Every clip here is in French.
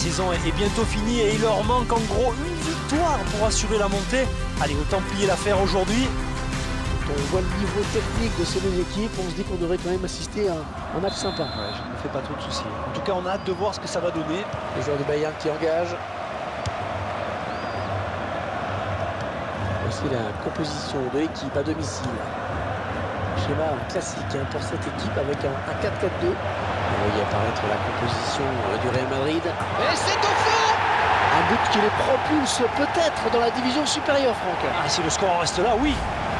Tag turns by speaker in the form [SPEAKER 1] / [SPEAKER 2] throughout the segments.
[SPEAKER 1] saison est bientôt finie et il leur manque en gros une victoire pour assurer la montée. Allez, autant plier l'affaire aujourd'hui.
[SPEAKER 2] Quand on voit le niveau technique de ces deux équipes, on se dit qu'on devrait quand même assister à un match sympa.
[SPEAKER 1] Ouais, je ne me fais pas trop de soucis. En tout cas, on a hâte de voir ce que ça va donner.
[SPEAKER 2] Les joueurs de Bayern qui engagent. Voici la composition de l'équipe à domicile. Schéma classique pour cette équipe avec un 4-4-2. Vous voyez apparaître la composition du Real Madrid. Et c'est au fond! Un but qui les propulse peut-être dans la division supérieure, Franck.
[SPEAKER 1] Ah, si le score reste là, oui.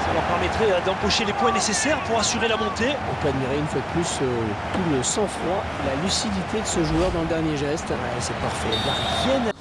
[SPEAKER 1] Ça leur permettrait d'empocher les points nécessaires pour assurer la montée.
[SPEAKER 2] On peut admirer une fois de plus tout le sang-froid, la lucidité de ce joueur dans le dernier geste. Ouais, c'est parfait. Il n'y a rien à...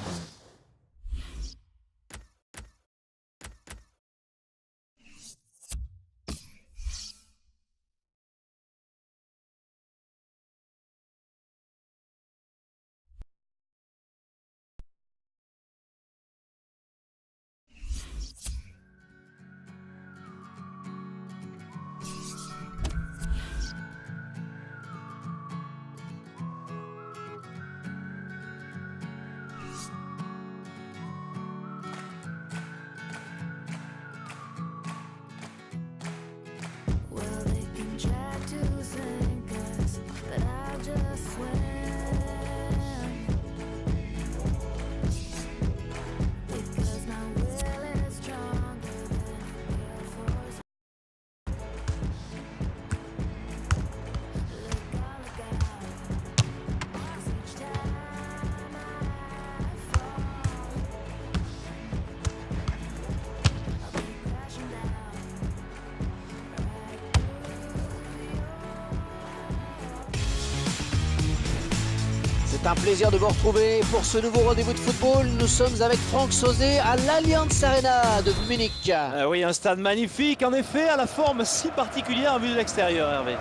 [SPEAKER 2] C'est un plaisir de vous retrouver pour ce nouveau rendez-vous de football. Nous sommes avec Franck Sauzet à l'Allianz Arena de Munich.
[SPEAKER 1] Oui, un stade magnifique, en effet, à la forme si particulière vue de l'extérieur, Hervé.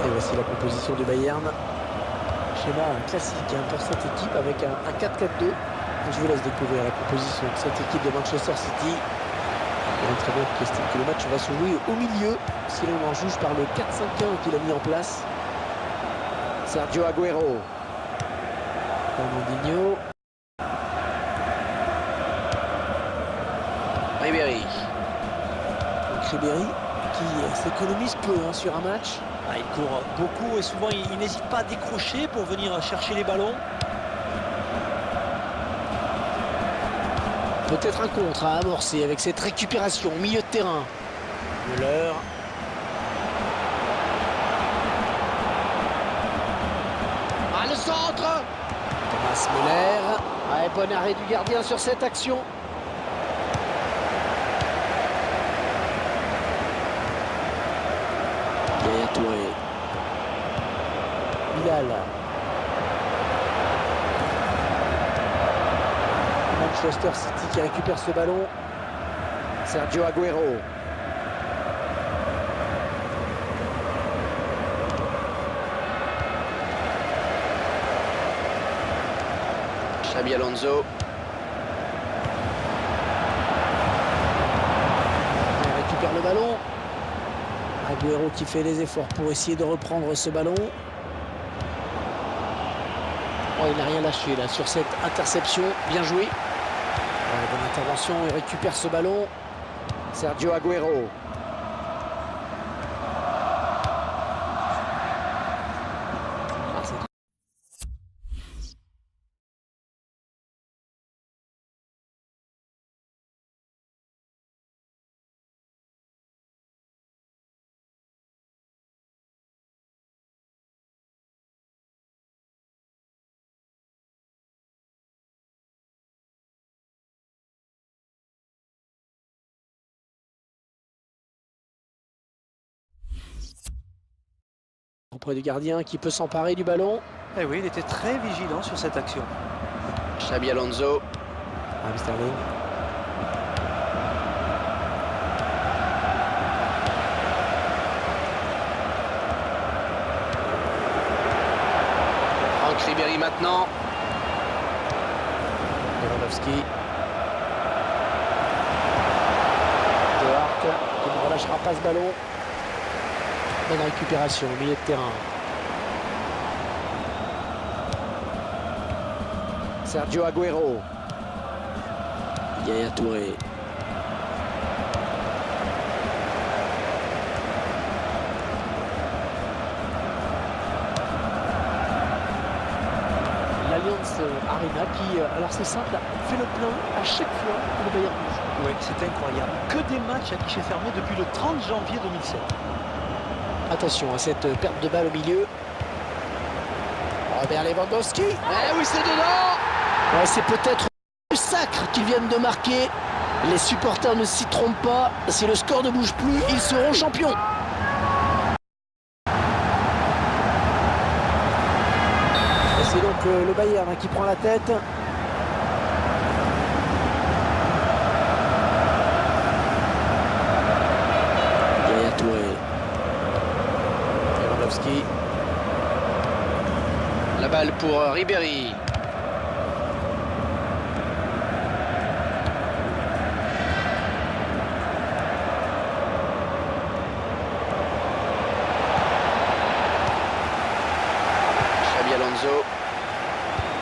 [SPEAKER 2] Et voici la composition du Bayern. Schéma classique pour cette équipe avec un 4-4-2. Je vous laisse découvrir la composition de cette équipe de Manchester City. Il y a un très bien qui estime que le match va se jouer au milieu, si l'on en juge par le 4-5-1 qu'il a mis en place. Sergio Agüero. Fernandinho. Ribéry. Donc Ribéry qui s'économise peu sur un match.
[SPEAKER 1] Ah, il court beaucoup et souvent il n'hésite pas à décrocher pour venir chercher les ballons.
[SPEAKER 2] Peut-être un contre à amorcer avec cette récupération au milieu de terrain. Müller. Ah, le centre! Thomas Müller. Ah, bon arrêt du gardien sur cette action. Yaya Touré. Bilal. Manchester City qui récupère ce ballon. Sergio Agüero. Xabi Alonso. Il récupère le ballon. Agüero qui fait les efforts pour essayer de reprendre ce ballon. Oh, il n'a rien lâché là sur cette interception. Bien joué. Bonne intervention, il récupère ce ballon. Sergio Agüero. Auprès du gardien qui peut s'emparer du ballon.
[SPEAKER 1] Eh oui, il était très vigilant sur cette action.
[SPEAKER 2] Xabi Alonso. Sterling. Franck Ribéry maintenant. Lewandowski. De Hart qui ne relâchera pas ce ballon. Bonne récupération au milieu de terrain. Sergio Agüero. Yaya Touré. l'Allianz Arena qui, alors c'est simple, fait le plein à chaque fois que le Bayern bouge.
[SPEAKER 1] Oui, c'est incroyable. Que des matchs à guichet fermé depuis le 30 janvier 2007.
[SPEAKER 2] Attention à cette perte de balle au milieu. Robert Lewandowski. Eh oui, c'est dedans. Ouais, c'est peut-être le sacre qu'ils viennent de marquer. Les supporters ne s'y trompent pas. Si le score ne bouge plus, ils seront champions. Et c'est donc le Bayern qui prend la tête. Yaya Touré. Lewandowski. La balle pour Ribéry.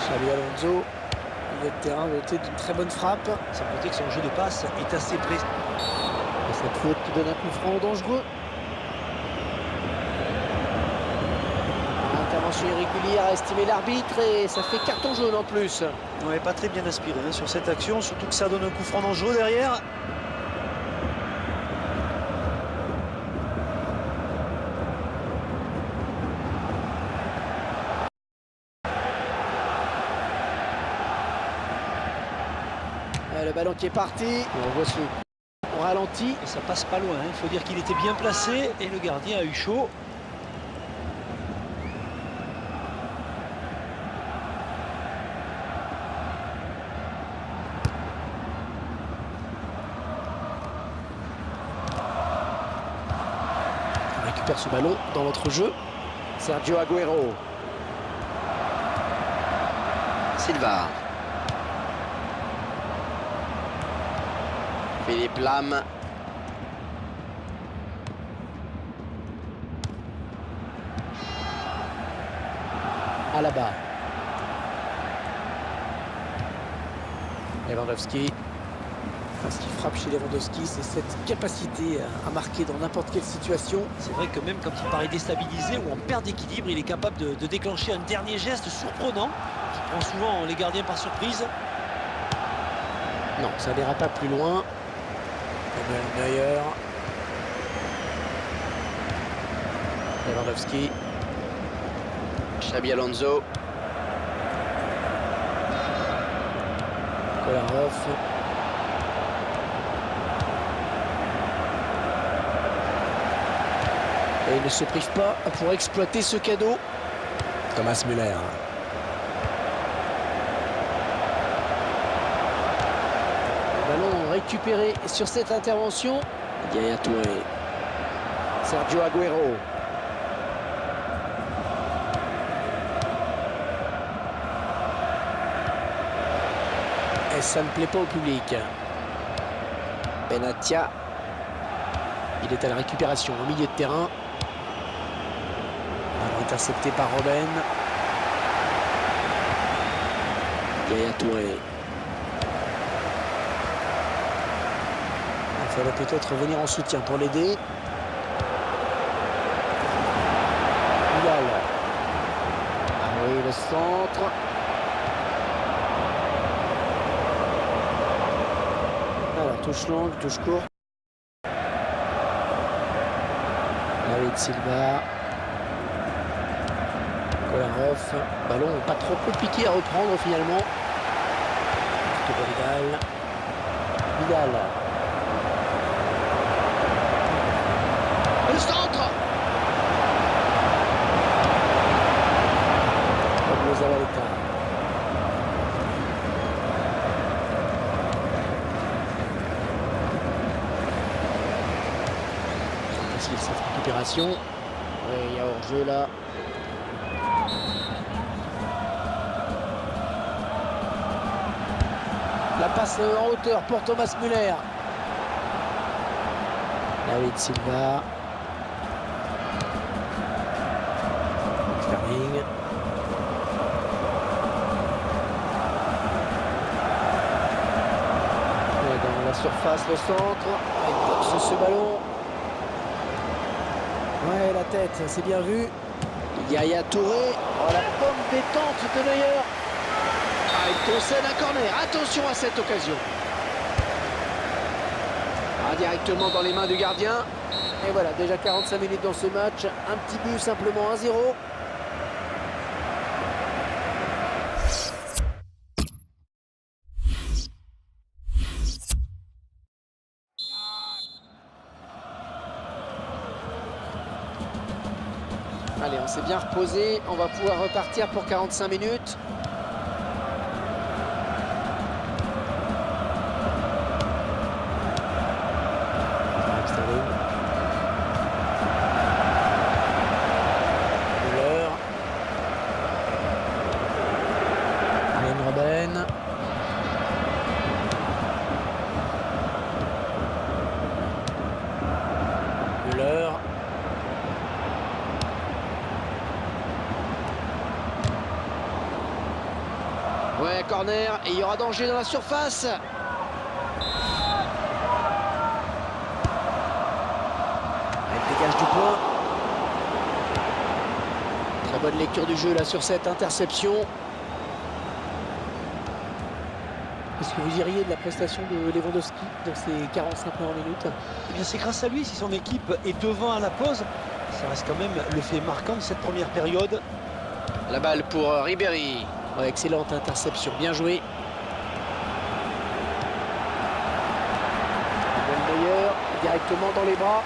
[SPEAKER 2] Xabi Alonso, milieu de terrain doté d'une très bonne frappe.
[SPEAKER 1] Sans compter que son jeu de passe est assez précis.
[SPEAKER 2] Et cette faute qui donne un coup franc dangereux. Intervention irrégulière, a estimé l'arbitre et ça fait carton jaune en plus.
[SPEAKER 1] Ouais, pas très bien inspiré sur cette action, surtout que ça donne un coup franc dangereux derrière.
[SPEAKER 2] Le ballon qui est parti, on voit ce on ralentit.
[SPEAKER 1] Et ça passe pas loin, il faut dire qu'il était bien placé et le gardien a eu chaud.
[SPEAKER 2] On récupère ce ballon dans votre jeu. Sergio Agüero. Silva. Philippe Lam. Alaba. Lewandowski. Ce qui frappe chez Lewandowski, c'est cette capacité à marquer dans n'importe quelle situation.
[SPEAKER 1] C'est vrai que même quand il paraît déstabilisé ou en perte d'équilibre, il est capable de déclencher un dernier geste surprenant qui prend souvent les gardiens par surprise.
[SPEAKER 2] Non, ça n'ira pas plus loin. Neuer. Lewandowski. Xabi Alonso. Kolarov. Et il ne se prive pas pour exploiter ce cadeau. Thomas Müller. Ballon récupéré sur cette intervention. Yaya Touré. Sergio Agüero. Et ça ne plaît pas au public. Benatia. Il est à la récupération au milieu de terrain. Alors intercepté par Robben. Yaya Touré. Il faudrait peut-être venir en soutien pour l'aider. Vidal. Ah oui, le centre. Alors, touche longue, touche courte. David Silva. Kolarov. Ballon pas trop compliqué à reprendre finalement. Vidal. Vidal. Le centre. Pablo Zabaleta. Facile cette récupération. Oui, il y a hors-jeu là. La passe en hauteur pour Thomas Müller. David Silva. Sterling. la surface, le centre. Ah, il boxe ce ballon. Ouais, la tête, c'est bien vu. Yaya Touré. Oh, la pomme détente de Neuer. Ah, il concède un corner. Attention à cette occasion. Ah, directement dans les mains du gardien. Et voilà, déjà 45 minutes dans ce match. Un petit but, simplement 1-0. Allez, on s'est bien reposé. On va pouvoir repartir pour 45 minutes. Müller. Arjen Robben. Müller. Ouais, corner, et il y aura danger dans la surface. Elle dégage du point. Très bonne lecture du jeu là sur cette interception. Qu'est-ce que vous diriez de la prestation de Lewandowski dans ces 45 premières minutes?
[SPEAKER 1] Eh bien, c'est grâce à lui si son équipe est devant à la pause. Ça reste quand même le fait marquant de cette première période.
[SPEAKER 2] La balle pour Ribéry. Ouais, excellente interception, bien joué. Neuer directement dans les bras.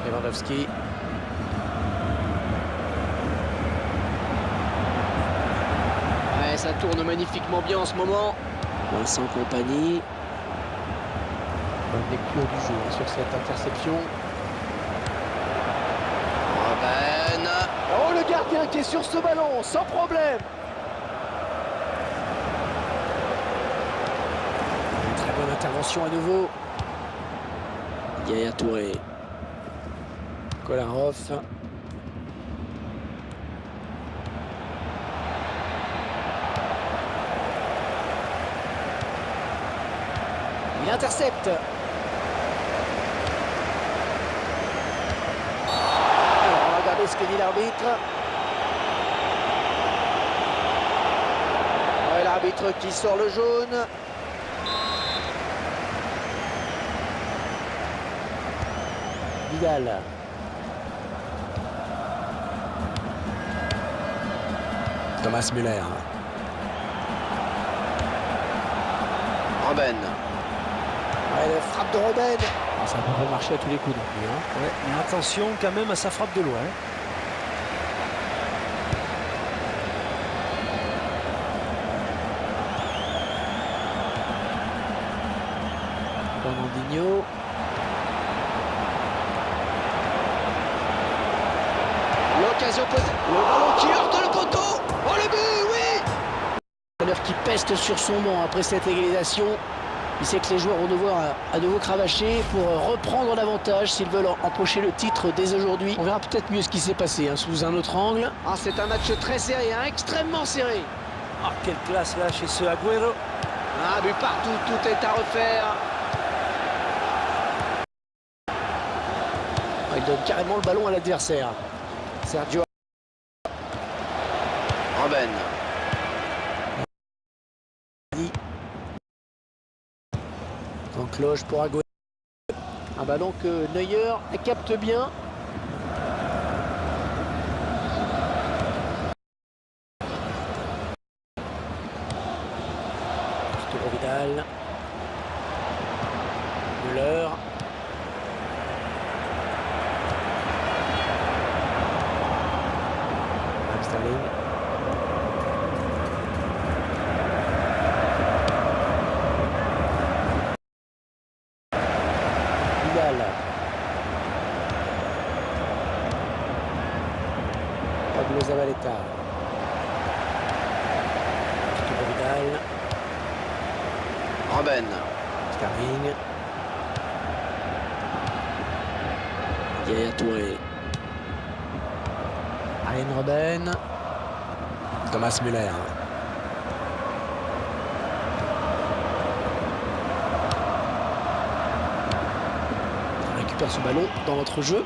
[SPEAKER 2] Lewandowski. Ouais, ça tourne magnifiquement bien en ce moment. Vincent Kompany. Bonne lecture du jeu sur cette interception. Robben. Oh, le gardien qui est sur ce ballon, sans problème. Une très bonne intervention à nouveau. Yaya Touré. Kolarov. Il intercepte. Ce que dit l'arbitre. Ouais, l'arbitre qui sort le jaune. Vidal. Thomas Müller. Robben. Ouais, la frappe de Robben. Ah, ça peut pas marcher à tous les coups non plus. Hein.
[SPEAKER 1] Ouais, mais attention quand même à sa frappe de loin.
[SPEAKER 2] Fernandinho. L'occasion posée. Le ballon qui heurte le poteau. Oh, le but, oui. L'heure qui peste sur son banc après cette égalisation. Il sait que les joueurs vont devoir à nouveau cravacher pour reprendre l'avantage s'ils veulent empocher le titre dès aujourd'hui. On verra peut-être mieux ce qui s'est passé sous un autre angle. Ah, c'est un match très serré, extrêmement serré.
[SPEAKER 1] Ah, quelle classe là chez ce Agüero.
[SPEAKER 2] Ah, but partout, tout est à refaire. Ah, il donne carrément le ballon à l'adversaire. Sergio Robben. En cloche pour Agüero. Un ballon que Neuer capte bien. Vidal. Müller. Sterling. Vidal. Pablo Zabaleta. Vidal. Robben. Sterling. Yaya Touré. Arjen Robben. Thomas Müller. On récupère ce ballon dans notre jeu.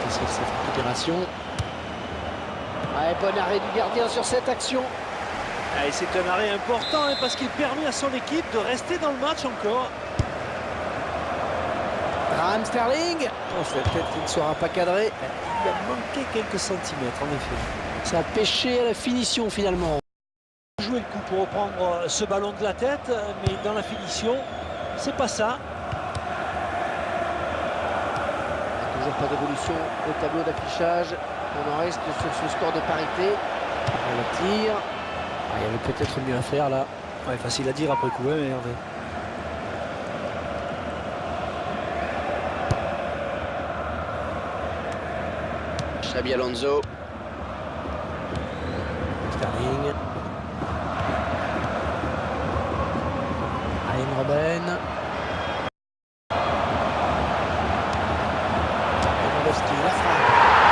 [SPEAKER 2] Cette récupération. Ouais, bon arrêt du gardien sur cette action.
[SPEAKER 1] Et c'est un arrêt important hein, parce qu'il permet à son équipe de rester dans le match encore.
[SPEAKER 2] Raheem Sterling. Oh, cette tête qui ne sera pas cadrée.
[SPEAKER 1] Il a manqué quelques centimètres en effet.
[SPEAKER 2] Ça a pêché à la finition finalement.
[SPEAKER 1] Jouer le coup pour reprendre ce ballon de la tête, mais dans la finition, c'est pas ça.
[SPEAKER 2] Toujours pas d'évolution au tableau d'affichage. On en reste sur ce score de parité. On le tire. Ah, il y avait peut-être mieux à faire là.
[SPEAKER 1] Ouais, facile à dire après coup, hein, mais Hervé.
[SPEAKER 2] Xabi Alonso. Sterling. Arjen Robben. Lewandowski, la frappe.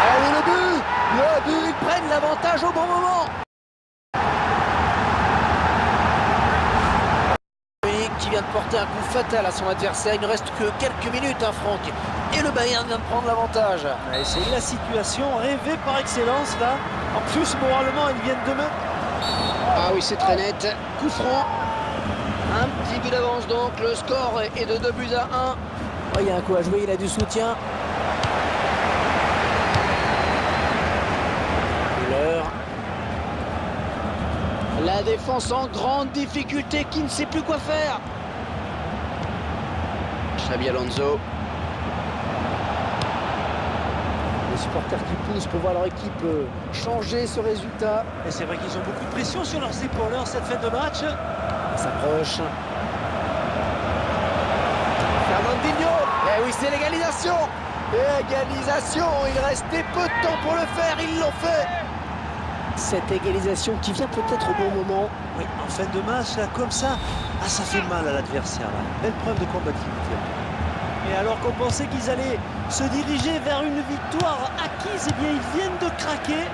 [SPEAKER 2] Oh, le but! Le but, ils prennent l'avantage au bon moment. Qui vient de porter un coup fatal à son adversaire. Il ne reste que quelques minutes, hein, Franck. Et le Bayern vient de prendre l'avantage.
[SPEAKER 1] Ouais, c'est la situation rêvée par excellence là. En plus, moralement, ils viennent de mettre.
[SPEAKER 2] Ah oui, c'est très net. Coup franc. Un petit but d'avance donc. Le score est de 2-1. Oh, il y a un coup à jouer, il a du soutien. Müller. La défense en grande difficulté qui ne sait plus quoi faire. Xabi Alonso. Les supporters qui poussent pour voir leur équipe changer ce résultat.
[SPEAKER 1] Et c'est vrai qu'ils ont beaucoup de pression sur leurs épaules en cette fin de match.
[SPEAKER 2] On s'approche. Fernandinho. Eh oui, c'est l'égalisation. Égalisation. Il restait peu de temps pour le faire. Ils l'ont fait. Cette égalisation qui vient peut-être au bon moment.
[SPEAKER 1] Oui, en fin de match, là, comme ça, ça fait mal à l'adversaire. Belle preuve de combativité. Et alors qu'on pensait qu'ils allaient se diriger vers une victoire acquise, eh bien, ils viennent de craquer.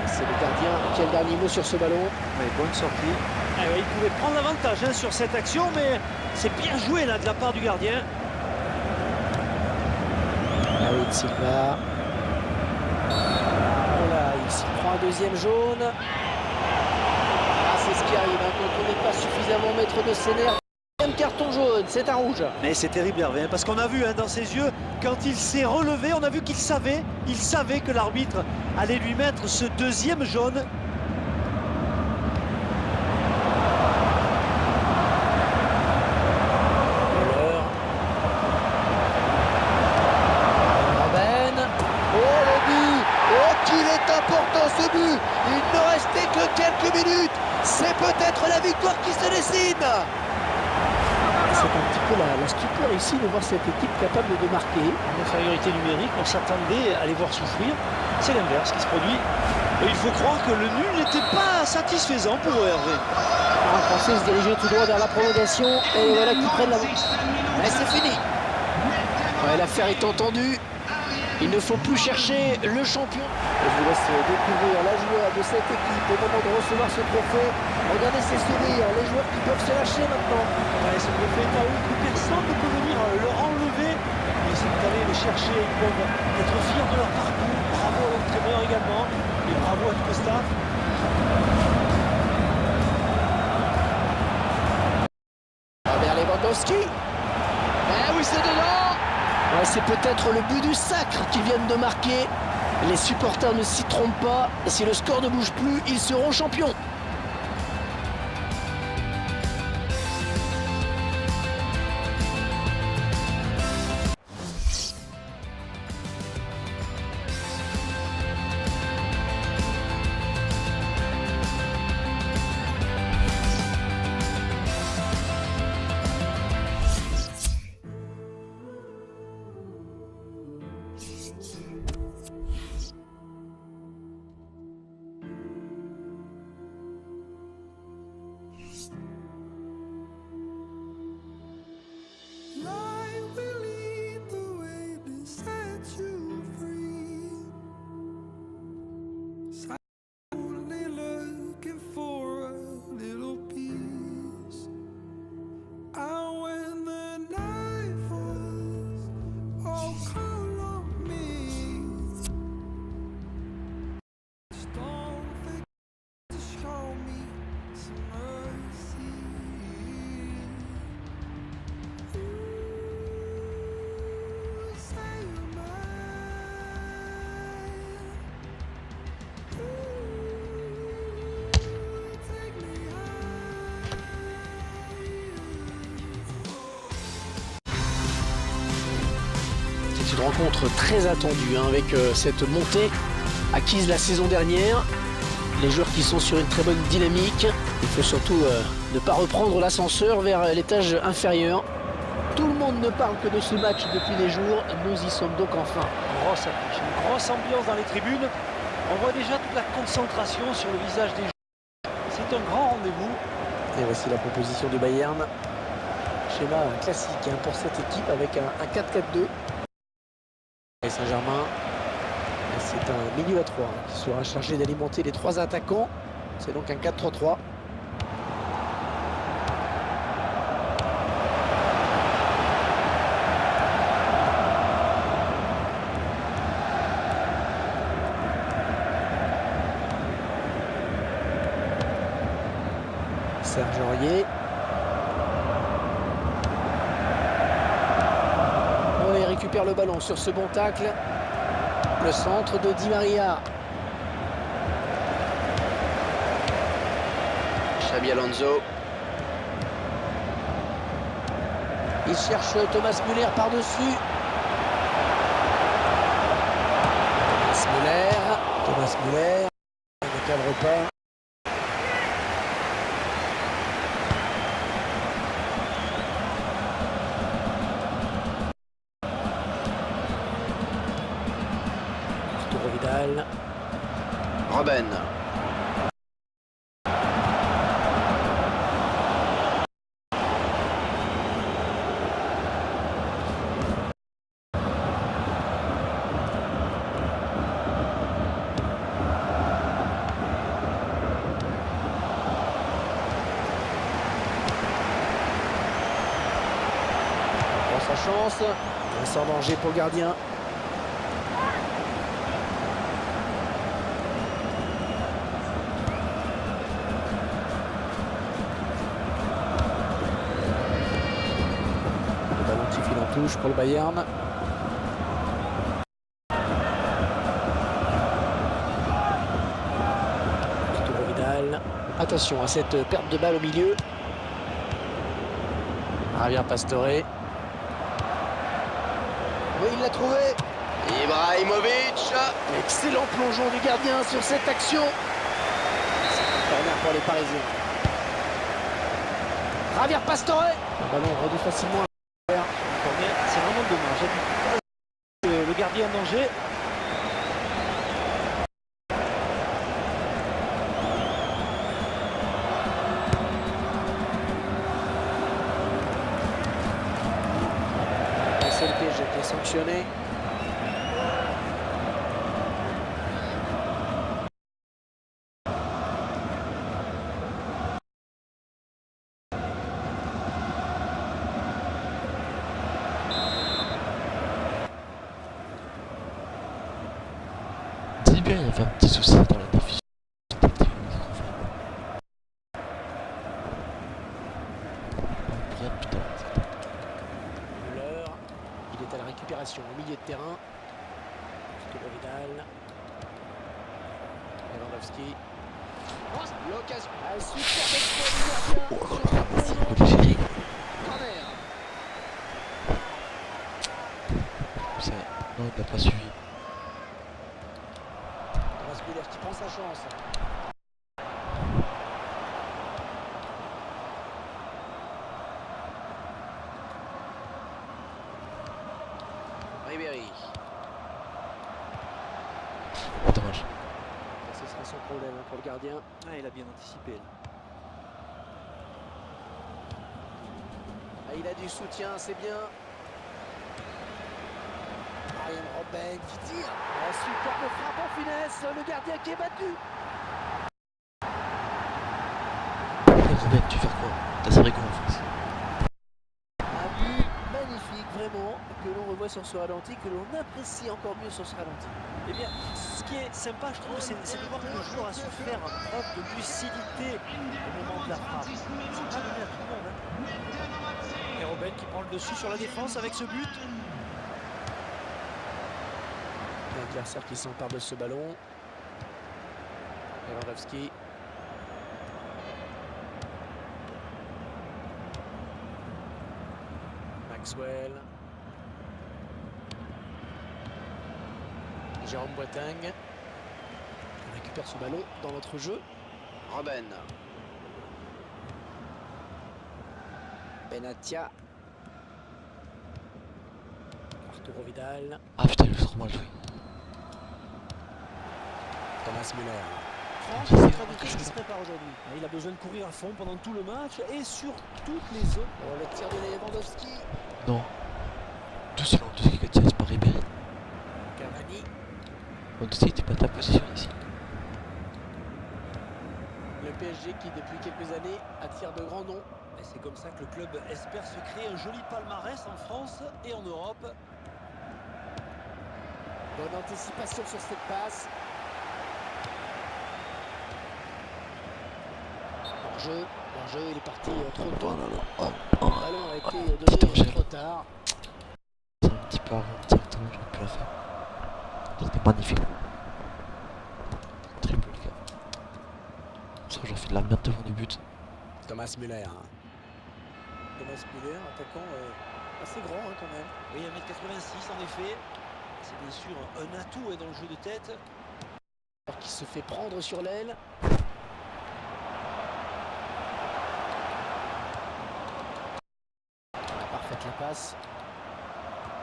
[SPEAKER 2] C'est le gardien qui a le dernier mot sur ce ballon.
[SPEAKER 1] Oui, bonne sortie. Eh oui, il pouvait prendre l'avantage hein, sur cette action, mais c'est bien joué là de la part du gardien.
[SPEAKER 2] David Silva. Il s'y prend un deuxième jaune. Ah, c'est ce qui arrive hein, quand on n'est pas suffisamment maître de ses nerfs. Deuxième carton jaune, c'est un rouge.
[SPEAKER 1] Mais c'est terrible Hervé, hein, parce qu'on a vu hein, dans ses yeux, quand il s'est relevé, on a vu qu'il savait que l'arbitre allait lui mettre ce deuxième jaune.
[SPEAKER 2] Important ce but. Il ne restait que quelques minutes. C'est peut-être la victoire qui se dessine. C'est un petit peu la stupeur ici de voir cette équipe capable de marquer.
[SPEAKER 1] Une infériorité numérique, on s'attendait à les voir souffrir. C'est l'inverse qui se produit. Et il faut croire que le nul n'était pas satisfaisant pour Hervé.
[SPEAKER 2] On pensait se diriger tout droit vers la prolongation. Et voilà qu'ils prennent la main. Mais c'est fini. Ouais, l'affaire est entendue. Il ne faut plus chercher le champion. Et je vous laisse découvrir la joueur de cette équipe au moment de recevoir ce trophée. Regardez ces sourires, les joueurs qui peuvent se lâcher maintenant.
[SPEAKER 1] Ouais, ce trophée est à eux, plus personne ne peut venir le enlever. Ils sont allés le chercher, ils peuvent être fiers de leur parcours. Bravo à l'entraîneur également. Et bravo à tout le staff.
[SPEAKER 2] Robert Lewandowski. Eh oui, c'est dedans. Ouais, c'est peut-être le but du sacre qu'ils viennent de marquer. Les supporters ne s'y trompent pas. Si le score ne bouge plus, ils seront champions. une rencontre très attendue hein, avec cette montée acquise la saison dernière. Les joueurs qui sont sur une très bonne dynamique. Il faut surtout ne pas reprendre l'ascenseur vers l'étage inférieur. Tout le monde ne parle que de ce match depuis des jours. Nous y sommes donc enfin.
[SPEAKER 1] Grosse affiche, une grosse ambiance dans les tribunes. On voit déjà toute la concentration sur le visage des joueurs. C'est un grand rendez-vous.
[SPEAKER 2] Et voici la proposition du Bayern. Schéma classique hein, pour cette équipe avec un 4-4-2. Et Saint-Germain, c'est un milieu à 3 hein, qui sera chargé d'alimenter les 3 attaquants. C'est donc un 4-3-3. Serge Aurier. Oh, il récupère le ballon sur ce bon tacle. Le centre de Di Maria. Xabi Alonso. Il cherche Thomas Müller par-dessus. Thomas Müller. Il ne cadre pas. Vidal. Robben. Prend sa chance. Sans danger pour le gardien. Touche pour le Bayern. Vidal. Attention à cette perte de balle au milieu. Javier Pastore. Oui, il l'a trouvé. Ibrahimovic. Excellent plongeon du gardien sur cette action. C'est un corner pour les Parisiens. Javier Pastore. Le ballon rendu facilement.
[SPEAKER 1] C'est vraiment dommage. Le gardien en danger.
[SPEAKER 2] C'est le PSG qui est sanctionné.
[SPEAKER 3] Il y avait un petit souci dans la diffusion.
[SPEAKER 2] Müller, il est à la récupération au milieu de terrain. Vidal. Lewandowski. L'occasion. Super exploit.
[SPEAKER 3] Non, il n'a pas suivi.
[SPEAKER 2] Müller qui prend sa chance. Ribéry.
[SPEAKER 3] Dommage.
[SPEAKER 2] Ce sera sans problème pour le gardien.
[SPEAKER 1] Ah, il a bien anticipé.
[SPEAKER 2] Ah, il a du soutien, c'est bien. Robben qui tire. Superbe frappe en finesse. Le gardien qui est battu.
[SPEAKER 3] Robben, tu fais quoi? T'as serré quoi en face?
[SPEAKER 2] Un but magnifique, vraiment, que l'on revoit sur ce ralenti, que l'on apprécie encore mieux sur ce ralenti.
[SPEAKER 1] Eh bien, ce qui est sympa, je trouve, c'est de voir que le joueur a su faire preuve de lucidité au moment de la frappe. C'est pas donné à tout le monde. Hein. Et Robben qui prend le dessus sur la défense avec ce but.
[SPEAKER 2] L'adversaire qui s'empare de ce ballon. Lewandowski. Maxwell. Jérôme Boateng. On récupère ce ballon dans notre jeu. Robben. Benatia. Arturo Vidal.
[SPEAKER 3] Ah putain, il est trop mal joué.
[SPEAKER 2] Thomas Müller.
[SPEAKER 1] France, c'est très bien ce qui se prépare aujourd'hui. Il a besoin de courir à fond pendant tout le match et sur toutes les zones.
[SPEAKER 2] Oh, le tir de Lewandowski.
[SPEAKER 3] Non. Tout c'est Lewandowski qui a tiré par Ribéry.
[SPEAKER 2] Cavani.
[SPEAKER 3] Lewandowski n'était pas ta position ici.
[SPEAKER 2] Le PSG qui depuis quelques années attire de grands noms.
[SPEAKER 1] Et c'est comme ça que le club espère se créer un joli palmarès en France et en Europe.
[SPEAKER 2] Bonne anticipation sur cette passe. Hors-jeu, il est parti trop tôt.
[SPEAKER 3] Oh,
[SPEAKER 2] Le ballon a été
[SPEAKER 3] Petit
[SPEAKER 2] donné
[SPEAKER 3] hors-jeu.
[SPEAKER 2] trop tard.
[SPEAKER 3] c'est un petit peu avant, directement, j'aurais pu la faire. C'était magnifique. Très beau, les gars. Ça, j'en fais de la merde devant les buts.
[SPEAKER 2] Thomas Müller. Thomas Müller, attaquant assez grand quand même.
[SPEAKER 1] Oui, 1m86 en effet. C'est bien sûr un atout dans le jeu de tête.
[SPEAKER 2] Alors qu'il se fait prendre sur l'aile. Parfaite la passe.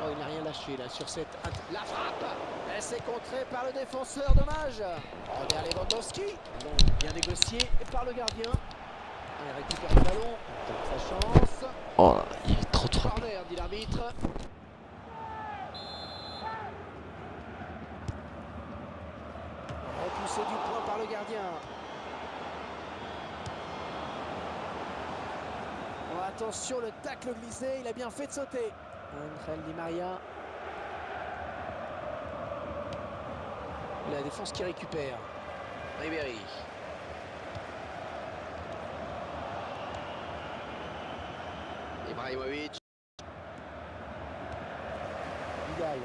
[SPEAKER 2] Oh, il n'a rien lâché là sur cette... La frappe. Elle s'est contrée par le défenseur, dommage. Oh, derrière Lewandowski. Ballon bien négocié et par le gardien. Il récupère le ballon. Il tente sa chance.
[SPEAKER 3] Oh là là, il est trop trop.
[SPEAKER 2] Corner, dit l'arbitre. Repoussé du point par le gardien. Oh, attention, le tacle glissé, il a bien fait de sauter. Angel Di Maria. La défense qui récupère. Ribéry. Ibrahimovic. Vidal.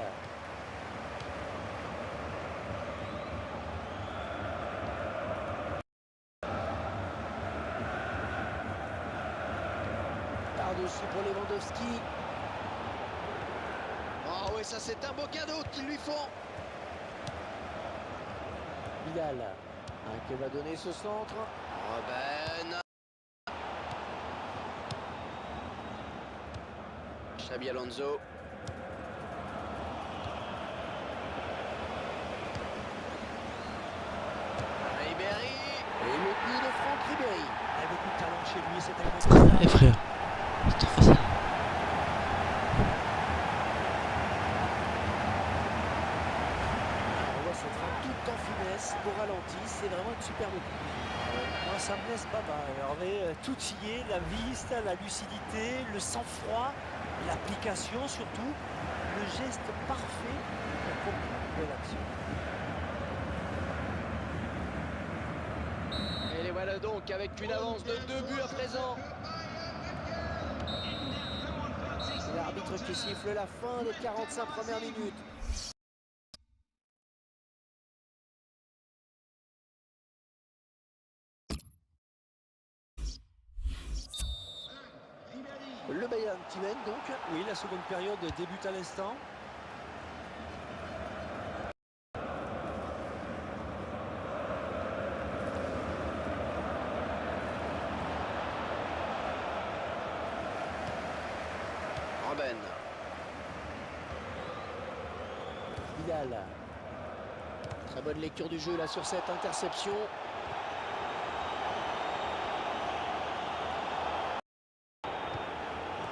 [SPEAKER 2] Par-dessus pour Lewandowski. Oh oui, ça c'est un beau cadeau qu'ils lui font. Vidal. Que va donner ce centre. Robben. Xabi Alonso. Ribéry. Et le but de Franck Ribéry.
[SPEAKER 1] Il a beaucoup de talent chez lui, c'est incontestable.
[SPEAKER 3] Eh frère, c'est trop facile.
[SPEAKER 2] On voit cette frappe toute en finesse, au ralenti, c'est vraiment une superbe coupe.
[SPEAKER 1] Moi, ça me laisse pas bas, Hervé. Tout y est, la vista, la lucidité, le sang-froid, l'application surtout, le geste parfait pour conclure l'action.
[SPEAKER 2] Et les voilà donc avec une avance de 2 buts à présent. C'est l'arbitre qui siffle la fin des 45 premières minutes. Le Bayern qui mène donc.
[SPEAKER 1] Oui, la seconde période débute à l'instant.
[SPEAKER 2] Robben. Vidal. Très bonne lecture du jeu là sur cette interception.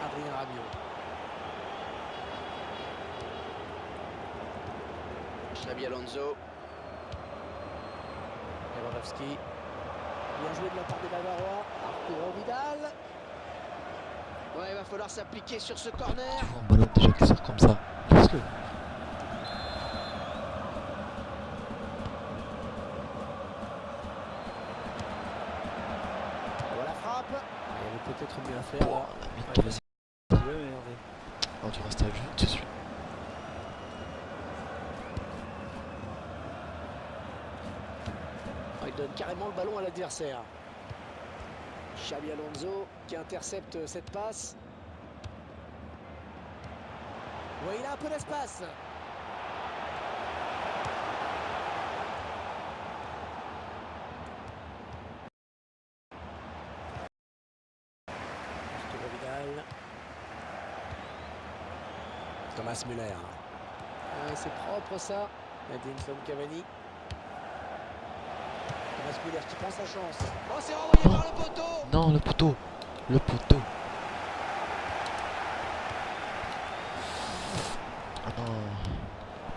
[SPEAKER 2] Adrien Rabiot. Xabi Alonso. Lewandowski. Bien joué de la part des Bavarois. Arturo Vidal. Ouais, il va falloir s'appliquer sur ce corner.
[SPEAKER 3] Tu vois un ballon déjà qui sort comme ça. Laisse-le.
[SPEAKER 2] Voilà la frappe. Il y avait peut-être mieux à faire.
[SPEAKER 3] Oh,
[SPEAKER 2] Là.
[SPEAKER 3] la mine qui laisse.
[SPEAKER 1] Oui, Hervé.
[SPEAKER 3] Oh, tu restes à vue, c'est sûr.
[SPEAKER 2] Il donne carrément le ballon à l'adversaire. Xabi Alonso qui intercepte cette passe. Oui, il a un peu d'espace. Vidal. Thomas Müller. C'est propre ça. Edinson Cavani. Thomas Müller qui prend sa chance. Oh, c'est renvoyé par le poteau.
[SPEAKER 3] Non, le poteau. Le poteau. Ah non.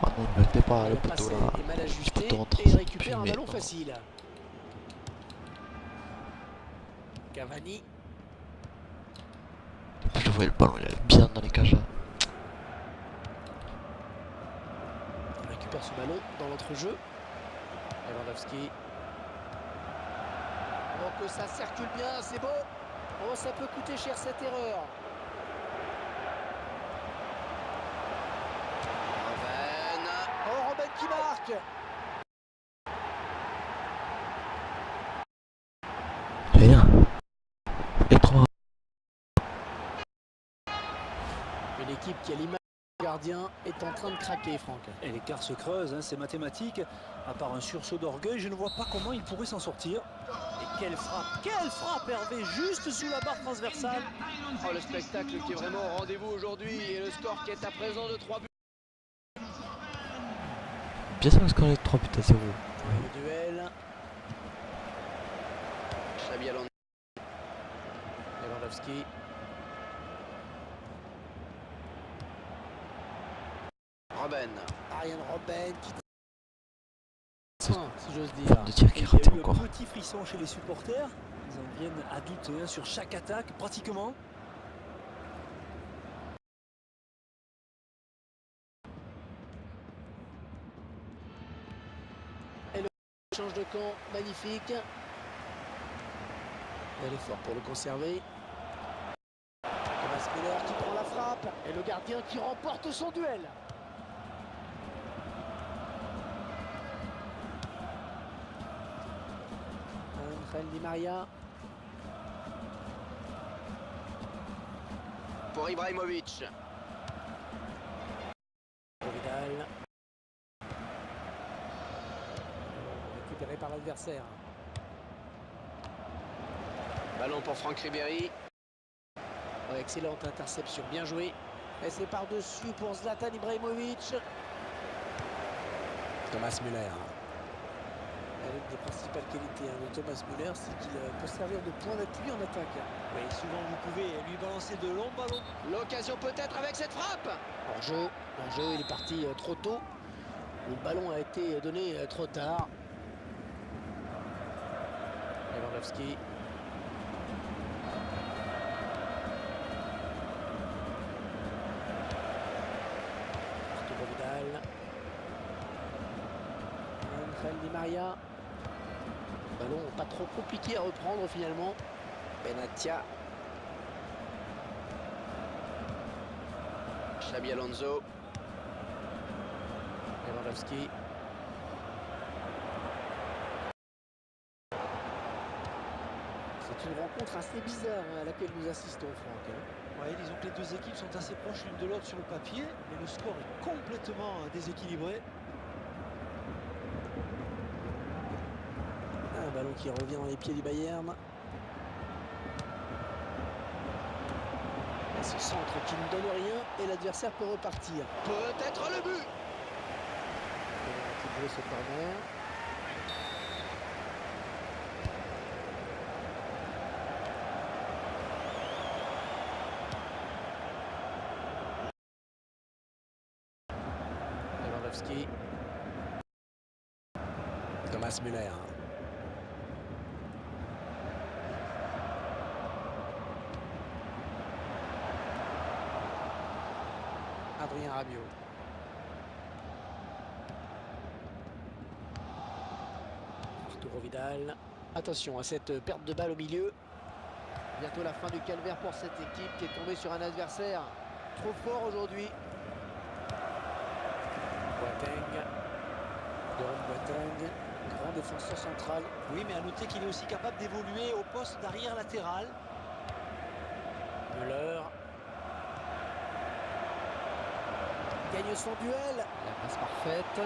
[SPEAKER 3] Ah non, ne mettez pas le poteau là.
[SPEAKER 2] Est mal ajusté
[SPEAKER 3] poteau rentre,
[SPEAKER 2] et il récupère un
[SPEAKER 3] mais
[SPEAKER 2] ballon
[SPEAKER 3] non.
[SPEAKER 2] facile. Cavani.
[SPEAKER 3] Je voyais le ballon, il est bien dans les cages là.
[SPEAKER 2] On récupère ce ballon dans l'entrejeu. Lewandowski. Oh, que ça circule bien, c'est beau. Oh, ça peut coûter cher cette erreur. Robben. Oh, Robben qui marque.
[SPEAKER 3] J'ai rien. Et prends.
[SPEAKER 2] Une équipe qui a l'image du gardien est en train de craquer, Franck.
[SPEAKER 1] Et l'écart se creuse, hein, c'est mathématique. À part un sursaut d'orgueil, je ne vois pas comment il pourrait s'en sortir. Et quelle frappe Hervé, juste sous la barre transversale.
[SPEAKER 2] Oh, le spectacle qui est vraiment au rendez-vous aujourd'hui et le score qui est à présent de 3 buts.
[SPEAKER 3] Bien sûr, le score est 3 buts à 0.
[SPEAKER 2] Le duel. Xabi Alonso. Lewandowski. Robben. Ariane Robben qui...
[SPEAKER 3] C'est
[SPEAKER 2] si j'ose dire.
[SPEAKER 3] une de tir qui est
[SPEAKER 1] Il y
[SPEAKER 3] ratée
[SPEAKER 1] a eu
[SPEAKER 3] encore.
[SPEAKER 1] un petit frisson chez les supporters. Ils en viennent à douter sur chaque attaque, pratiquement.
[SPEAKER 2] Et le change de camp, magnifique. Et l'effort pour le conserver. Thomas Müller qui prend la frappe. Et le gardien qui remporte son duel. Angel Di Maria. Pour Ibrahimovic. Vidal. Récupéré par l'adversaire. Ballon pour Franck Ribéry. Oh, excellente interception, bien joué. Et c'est par-dessus pour Zlatan Ibrahimovic. Thomas Müller. L'une des principales qualités de Thomas Müller, c'est qu'il peut servir de point d'appui en attaque.
[SPEAKER 1] Oui, souvent vous pouvez lui balancer de longs ballons.
[SPEAKER 2] L'occasion peut-être avec cette frappe. Hors-jeu, il est parti trop tôt. Le ballon a été donné trop tard. Lewandowski. Arturo Vidal. Angel Di Maria. Ballon pas trop compliqué à reprendre finalement. Benatia. Xabi Alonso. Lewandowski. C'est une rencontre assez bizarre à laquelle nous assistons, Franck.
[SPEAKER 1] Ouais, disons que les deux équipes sont assez proches l'une de l'autre sur le papier, mais le score est complètement déséquilibré.
[SPEAKER 2] Un ballon qui revient dans les pieds du Bayern. Et ce centre qui ne donne rien et l'adversaire peut repartir. Peut-être le but. Qui joue ce corner. Lewandowski. Thomas Müller. Adrien Rabiot. Arturo Vidal. Attention à cette perte de balle au milieu. Bientôt la fin du calvaire pour cette équipe qui est tombée sur un adversaire trop fort aujourd'hui. Boateng. Jerome Boateng. Grand défenseur central.
[SPEAKER 1] Oui, mais à noter qu'il est aussi capable d'évoluer au poste d'arrière latéral.
[SPEAKER 2] Müller. Gagne son duel. La passe parfaite.